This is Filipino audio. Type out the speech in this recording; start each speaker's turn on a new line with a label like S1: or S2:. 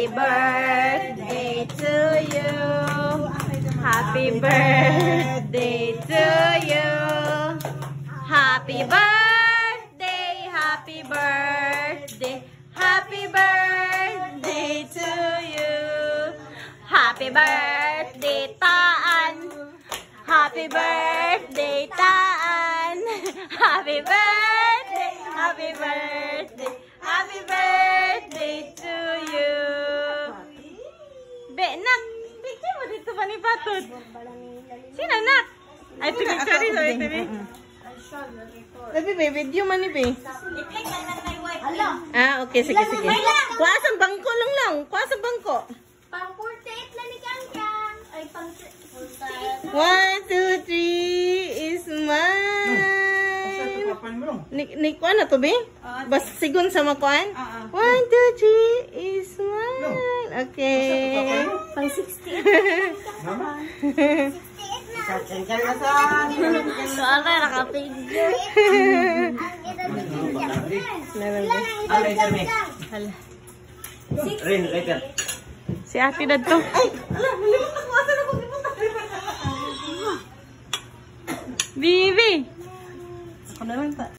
S1: Happy birthday to you. Happy birthday to you. Happy birthday, happy birthday, happy birthday to you. Happy birthday, Taan. Happy birthday, Taan. Happy birthday, happy birthday, happy birthday to you. Be, nak, picture mo dito ba ni Patod? Sino, nak? Ay, picture rin, sorry, Tibi. Sabi, be, video man ni, be. Ah, okay, sige, sige. Kuha sa bangko lang. Kuha sa bangko.
S2: Pang 48 lang ni Kang. Ay, pang 48.
S1: 1, 2, 3 is mine. Ni kuan na to, be? Bas sigon sa makuan? 1, 2, 3 is mine. Okay.
S2: Pang 68. 68 na.
S1: Soal ka nakapigil.
S3: Hala. Si ate na to.
S1: Ay, ala, nalimutan ko. Asa na ko? Bibi! Ako na lang ta.